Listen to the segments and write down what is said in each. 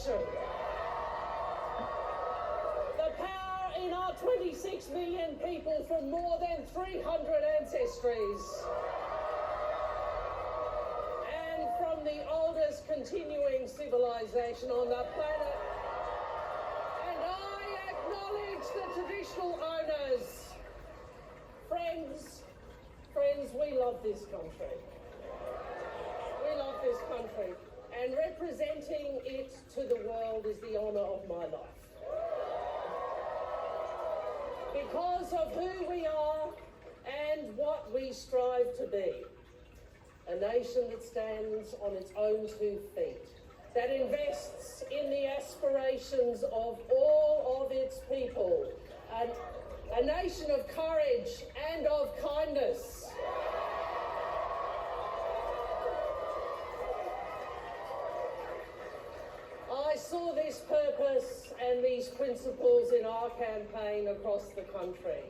nation. The power in our 26 million people from more than 300 ancestries. And from the oldest continuing civilization on the planet. And I acknowledge the traditional owners. Friends, we love this country. We love this country. And representing it to the world is the honour of my life. Because of who we are and what we strive to be. A nation that stands on its own 2 feet, that invests in the aspirations of all of its people, a nation of courage and of kindness. I saw this purpose and these principles in our campaign across the country.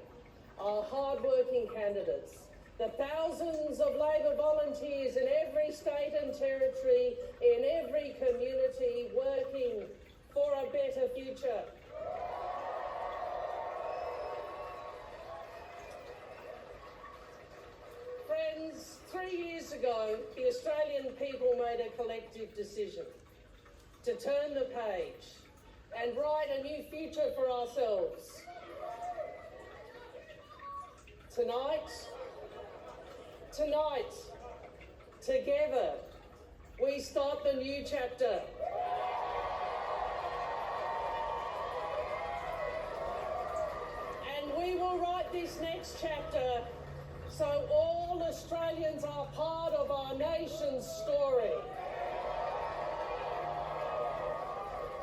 Our hard-working candidates, the thousands of Labor volunteers in every state and territory, in every community, working for a better future. Friends, 3 years ago, the Australian people made a collective decision to turn the page and write a new future for ourselves. Tonight, together, we start the new chapter. And we will write this next chapter so all Australians are part of our nation's story.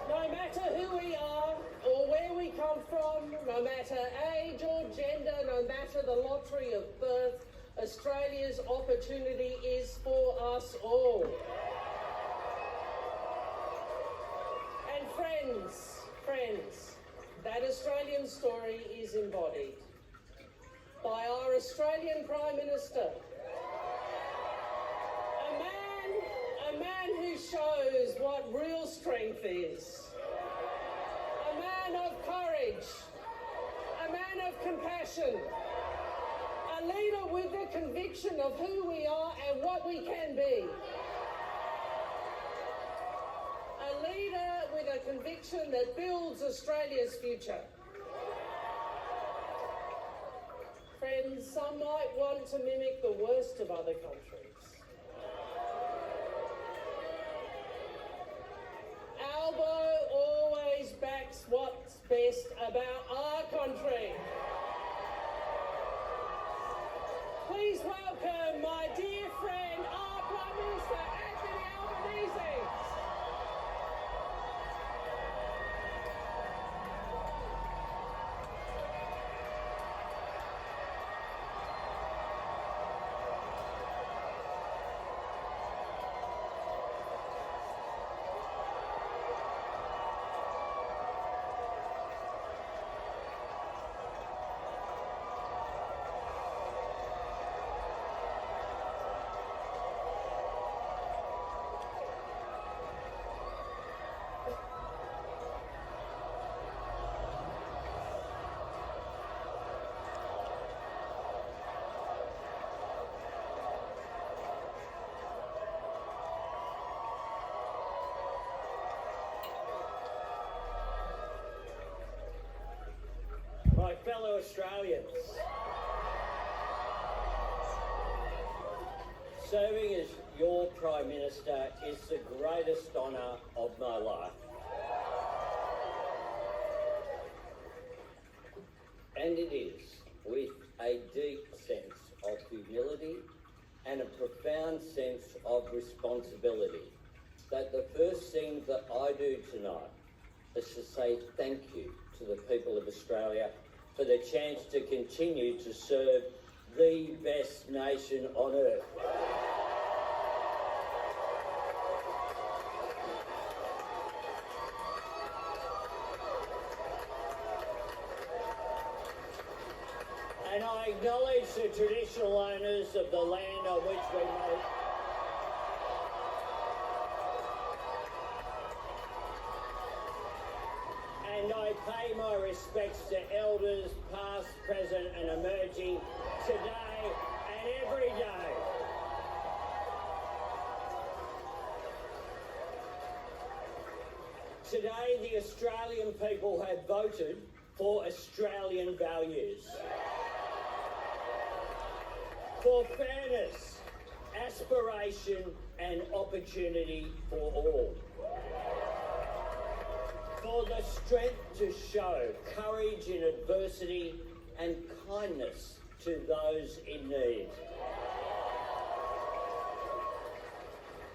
No matter who we are or where we come from, no matter age or gender, no matter the lottery of birth, Australia's opportunity is for us all. And friends, that Australian story is embodied by our Australian Prime Minister, a man who shows what real strength is, a man of courage, a man of compassion, a leader with the conviction of who we are and what we can be. A leader with a conviction that builds Australia's future. Friends, some might want to mimic the worst of other countries. Albo always backs what's best about our country. Please welcome my dear friend, our Prime Minister, Anthony Albanese. My fellow Australians, serving as your Prime Minister is the greatest honour of my life. And it is with a deep sense of humility and a profound sense of responsibility that the first thing that I do tonight is to say thank you to the people of Australia for the chance to continue to serve the best nation on earth. And I acknowledge the traditional owners of the land on which we meet. pay my respects to elders, past, present and emerging, today and every day. Today, the Australian people have voted for Australian values. For fairness, aspiration and opportunity for all. For the strength to show courage in adversity and kindness to those in need.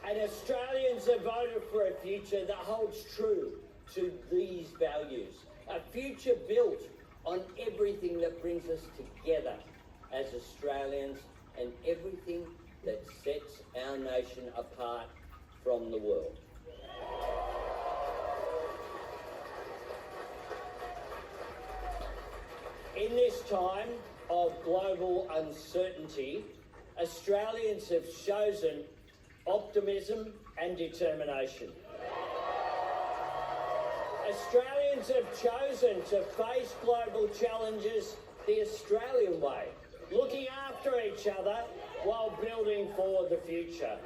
And Australians have voted for a future that holds true to these values. A future built on everything that brings us together as Australians and everything that sets our nation apart from the world. In this time of global uncertainty, Australians have chosen optimism and determination. Australians have chosen to face global challenges the Australian way, looking after each other while building for the future.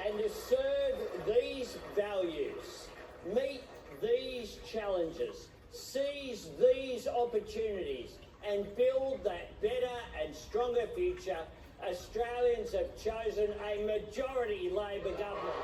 And to serve these values, meet these challenges, seize these opportunities and build that better and stronger future, Australians have chosen a majority Labor government.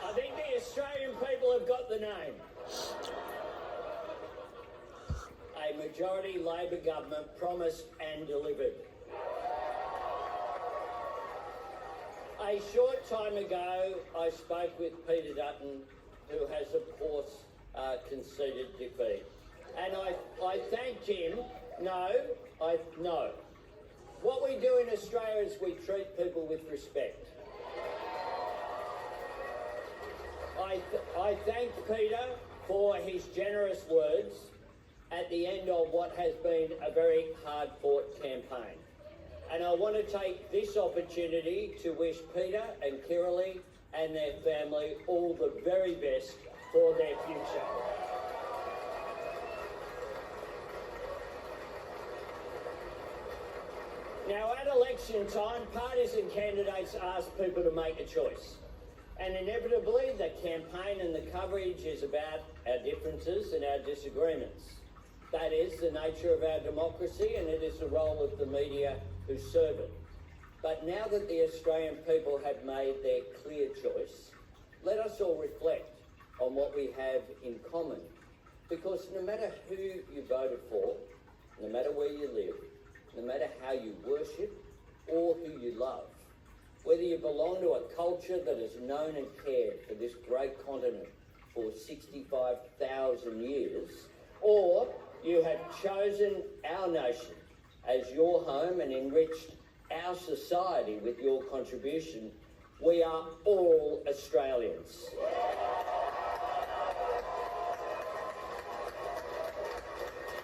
I think the Australian people have got the name. A majority Labor government promised and delivered. A short time ago, I spoke with Peter Dutton, who has, of course, conceded defeat. And I thanked him. No. What we do in Australia is we treat people with respect. I thank Peter for his generous words at the end of what has been a very hard-fought campaign. And I want to take this opportunity to wish Peter and Kiralee and their family all the very best for their future. Now, at election time, parties and candidates ask people to make a choice. And inevitably, the campaign and the coverage is about our differences and our disagreements. That is the nature of our democracy, and it is the role of the media who serve it. But now that the Australian people have made their clear choice, let us all reflect on what we have in common. Because no matter who you voted for, no matter where you live, no matter how you worship or who you love, whether you belong to a culture that has known and cared for this great continent for 65,000 years, or you have chosen our nation as your home and enriched our society with your contribution, we are all Australians.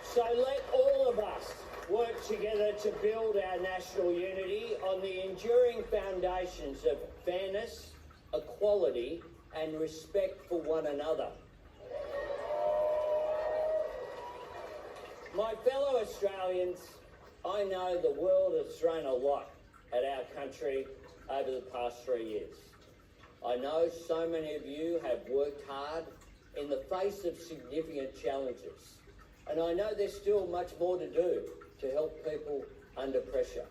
So let all of us work together to build our national unity on the enduring foundations of fairness, equality, and respect for one another. My fellow Australians, I know the world has thrown a lot at our country over the past 3 years. I know so many of you have worked hard in the face of significant challenges, and I know there's still much more to do to help people under pressure.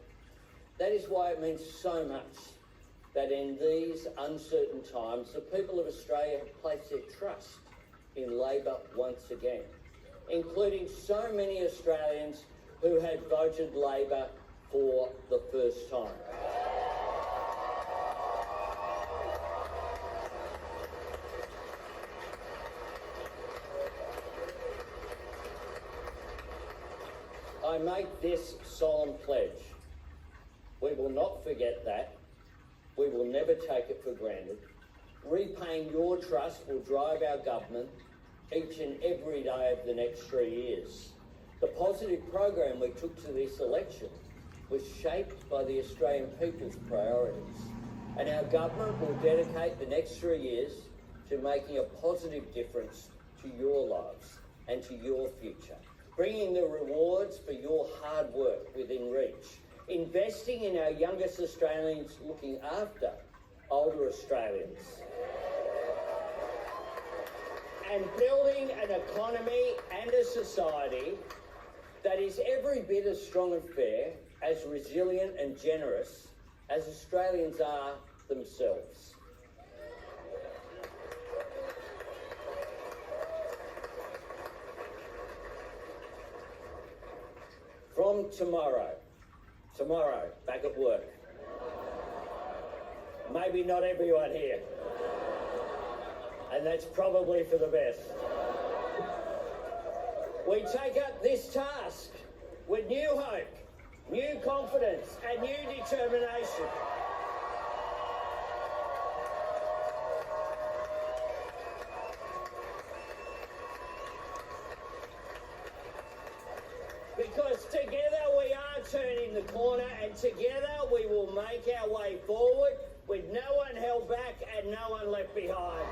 That is why it means so much that in these uncertain times, the people of Australia have placed their trust in Labor once again, including so many Australians who had voted Labor for the first time. I make this solemn pledge. We will not forget that. We will never take it for granted. Repaying your trust will drive our government each and every day of the next 3 years. The positive program we took to this election was shaped by the Australian people's priorities, and our government will dedicate the next 3 years to making a positive difference to your lives and to your future, bringing the rewards for your hard work within reach, investing in our youngest Australians, looking after older Australians, and building an economy and a society that is every bit as strong and fair, as resilient and generous as Australians are themselves. From tomorrow, back at work. Maybe not everyone here, and that's probably for the best. We take up this task with new hope, new confidence, and new determination. Because together we are turning the corner, and together we will make our way forward with no one held back and no one left behind.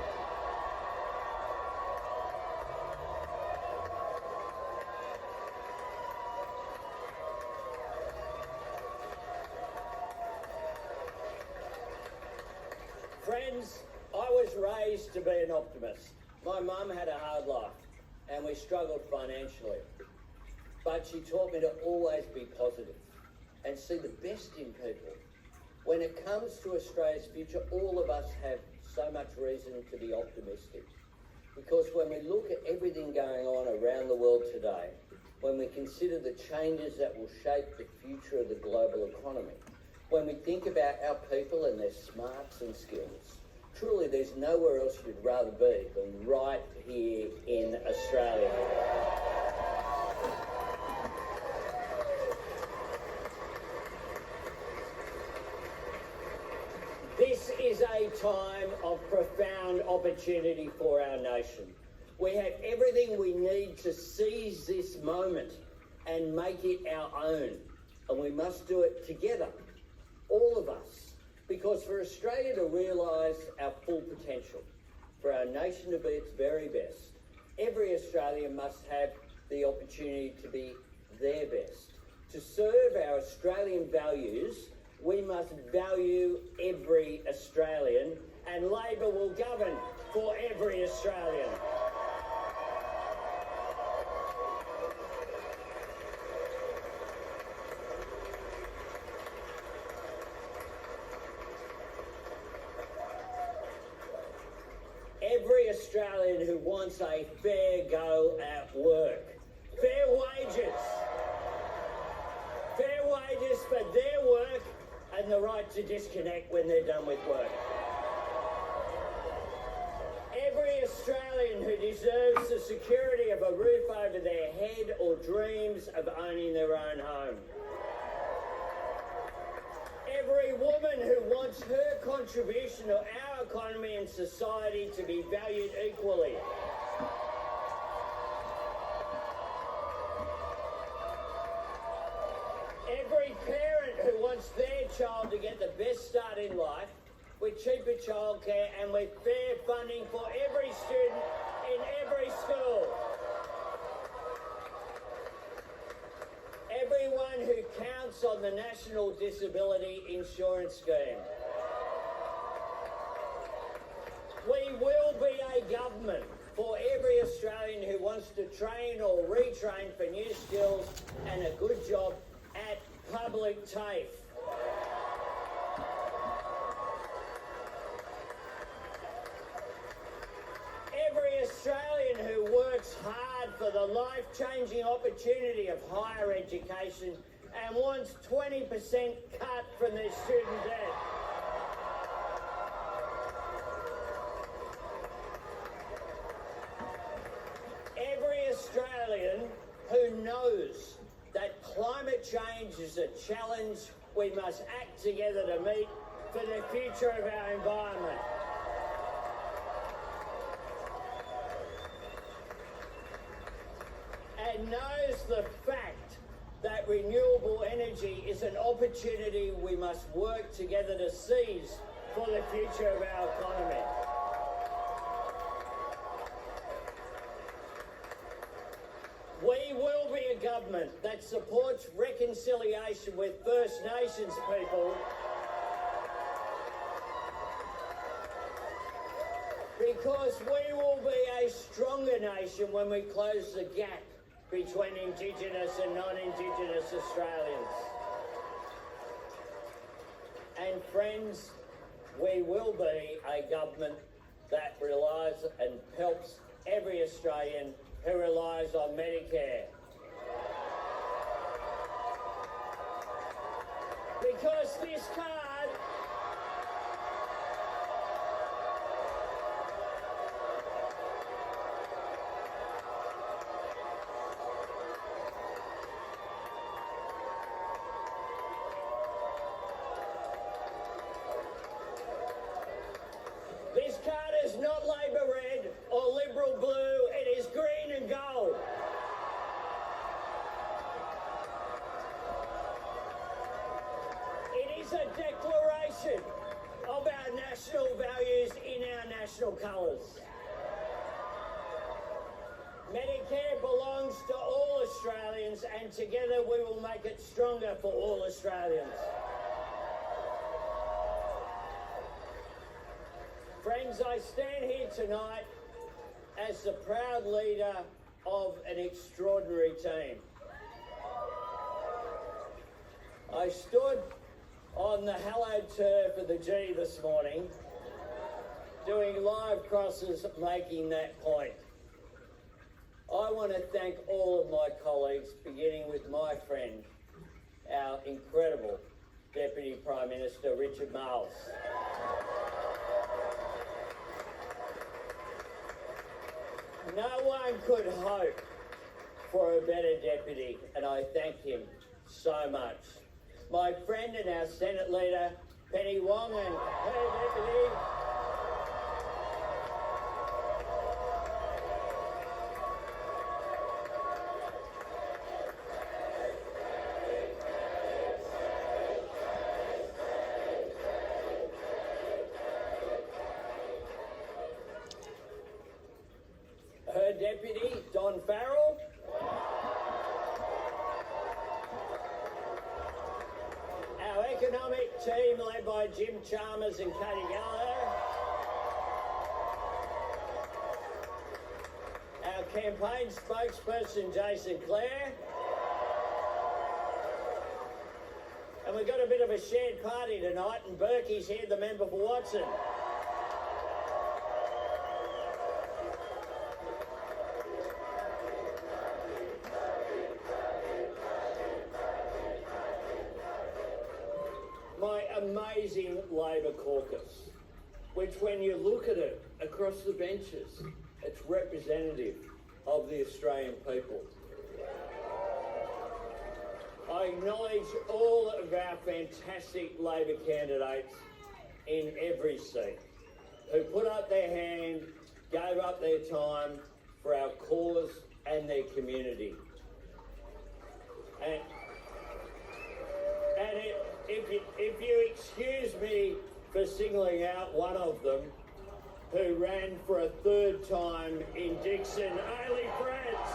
Friends, I was raised to be an optimist. My mum had a hard life and we struggled financially. But she taught me to always be positive and see the best in people. When it comes to Australia's future, all of us have so much reason to be optimistic. Because when we look at everything going on around the world today, when we consider the changes that will shape the future of the global economy, when we think about our people and their smarts and skills, truly there's nowhere else you'd rather be than right here in Australia. This is a time of profound opportunity for our nation. We have everything we need to seize this moment and make it our own. And we must do it together, all of us. Because for Australia to realise our full potential, for our nation to be its very best, every Australian must have the opportunity to be their best. To serve our Australian values, we must value every Australian, and Labor will govern for every Australian. Every Australian who wants a fair go at work, fair wages for their work, and the right to disconnect when they're done with work. Every Australian who deserves the security of a roof over their head or dreams of owning their own home. Every woman who wants her contribution to our economy and society to be valued equally. Every parent who wants their child to get the best start in life with cheaper childcare and with fair funding for every student in every school. Everyone who counts on the National Disability Insurance Scheme. We will be a government for every Australian who wants to train or retrain for new skills and a good job at public TAFE. Every Australian who works hard for the life-changing opportunity of higher education and wants 20% cut from their student debt. Every Australian who knows that is a challenge we must act together to meet for the future of our environment. And knows the fact that renewable energy is an opportunity we must work together to seize for the future of our economy. We will be a government that supports reconciliation with First Nations people because we will be a stronger nation when we close the gap between Indigenous and non-Indigenous Australians. And friends, we will be a government that relies and helps every Australian who relies on Medicare. Because this card is not Labor red or Liberal blue, it is green and gold. It is a declaration of our national values in our national colours. Medicare belongs to all Australians, and together we will make it stronger for all Australians. Friends, I stand here tonight as the proud leader of an extraordinary team. I stood on the hallowed turf of the G this morning, doing live crosses, making that point. I want to thank all of my colleagues, beginning with my friend, our incredible Deputy Prime Minister, Richard Marles. No one could hope for a better deputy, and I thank him so much. My friend and our Senate leader, Penny Wong, and her deputy, Don Farrell, our economic team led by Jim Chalmers and Katie Gallagher, our campaign spokesperson Jason Clare, and we've got a bit of a shared party tonight, and Berkey's here, the member for Watson. My amazing Labor caucus, which when you look at it across the benches, it's representative of the Australian people. I acknowledge all of our fantastic Labor candidates in every seat who put up their hand, gave up their time for our cause and their community. And if you excuse me for singling out one of them who ran for a third time in Dixon, Ailey France.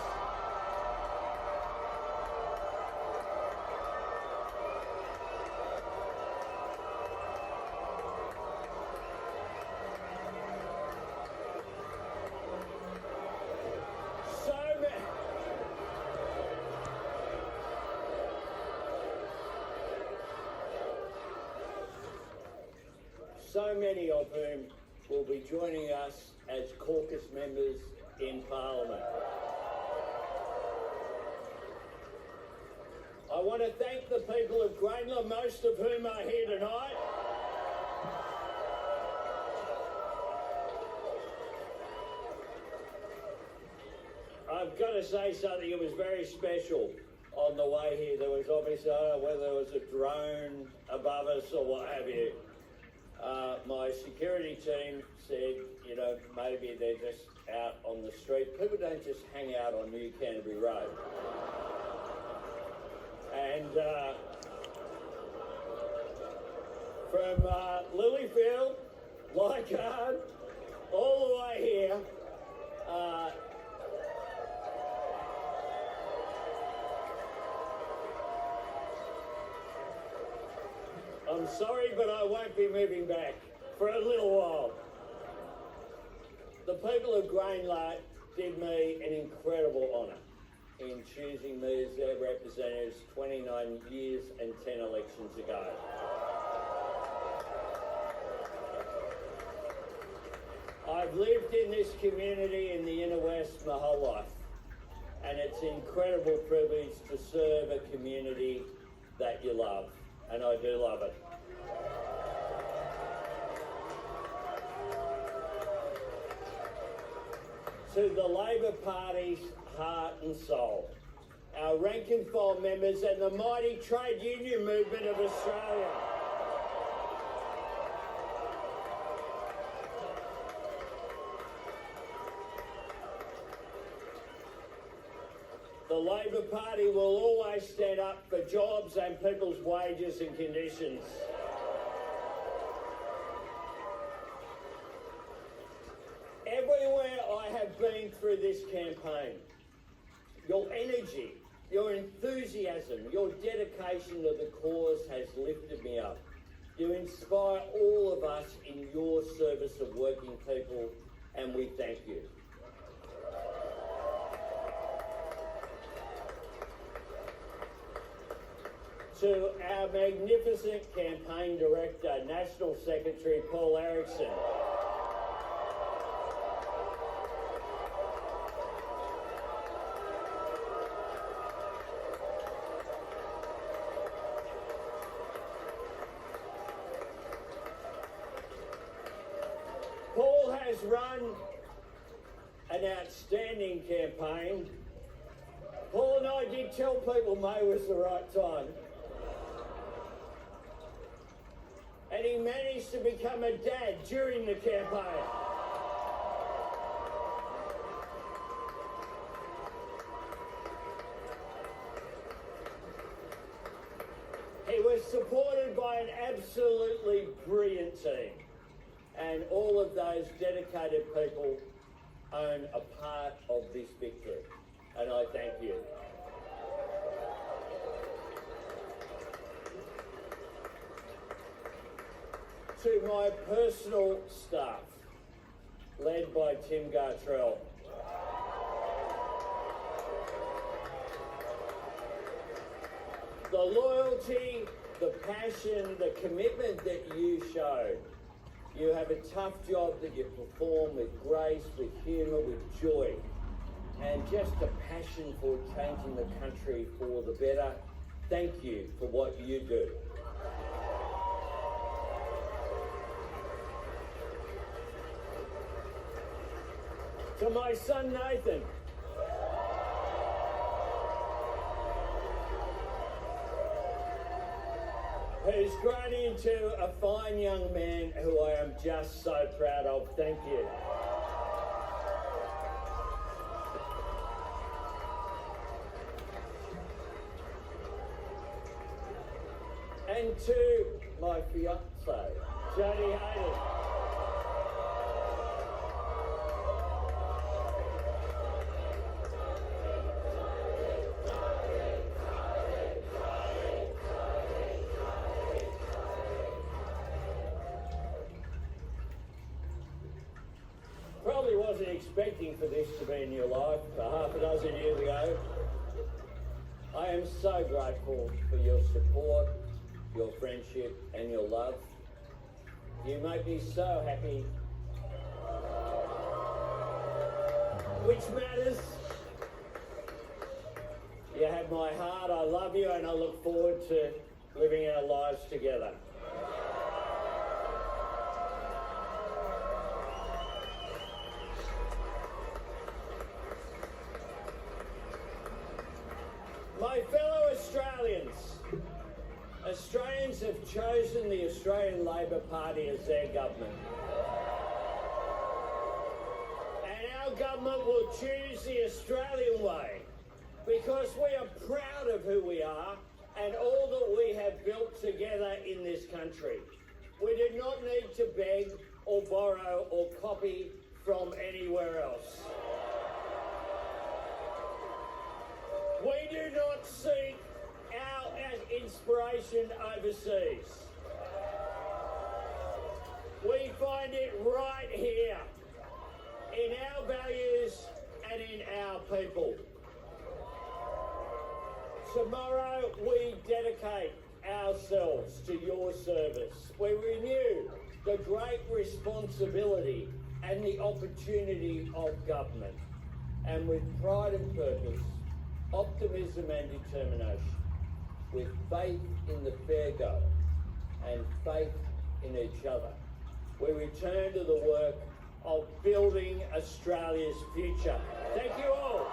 So many of whom will be joining us as caucus members in Parliament. I want to thank the people of Grainler, most of whom are here tonight. I've got to say something that was very special on the way here, there was obviously, I don't know whether there was a drone above us or what have you. My security team said, you know, maybe they're just out on the street. People don't just hang out on New Canterbury Road. And from Lilyfield, Leichhardt, all the way here, I'm sorry, but I won't be moving back for a little while. The people of Greenlatt did me an incredible honour in choosing me as their representatives 29 years and 10 elections ago. I've lived in this community in the inner west my whole life, and it's an incredible privilege to serve a community that you love, and I do love it. To the Labor Party's heart and soul, our rank and file members and the mighty trade union movement of Australia. The Labor Party will always stand up for jobs and people's wages and conditions. Everywhere I have been through this campaign, your energy, your enthusiasm, your dedication to the cause has lifted me up. You inspire all of us in your service of working people, and we thank you. To our magnificent campaign director, National Secretary Paul Erickson. Paul has run an outstanding campaign. Paul and I did tell people May was the right time. And he managed to become a dad during the campaign. He was supported by an absolutely brilliant team. And all of those dedicated people own a part of this victory. And I thank you. To my personal staff, led by Tim Gartrell. The loyalty, the passion, the commitment that you showed. You have a tough job that you perform with grace, with humour, with joy, and just a passion for changing the country for the better. Thank you for what you do. To my son Nathan, who's grown into a fine young man who I am just so proud of. Thank you. And to my fiancée, Jodie Hayden. Probably wasn't expecting for this to be in your life half a dozen years ago. I am so grateful for your support, your friendship and your love. You make me so happy. Which matters. You have my heart, I love you, and I look forward to living our lives together. My fellow Australians have chosen the Australian Labor Party as their government. And our government will choose the Australian way because we are proud of who we are and all that we have built together in this country. We do not need to beg or borrow or copy from anywhere else. We do not seek our inspiration overseas. We find it right here in our values and in our people. Tomorrow we dedicate ourselves to your service. We renew the great responsibility and the opportunity of government. And with pride and purpose, optimism and determination, with faith in the fair go and faith in each other, we return to the work of building Australia's future. Thank you all.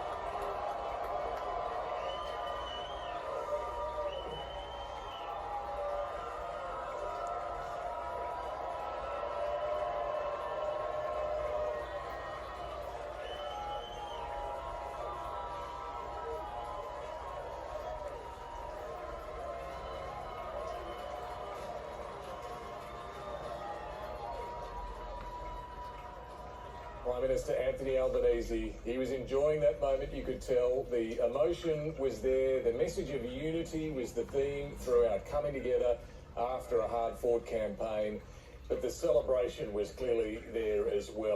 Prime Minister Anthony Albanese, he was enjoying that moment, you could tell. The emotion was there, the message of unity was the theme throughout, coming together after a hard-fought campaign, but the celebration was clearly there as well.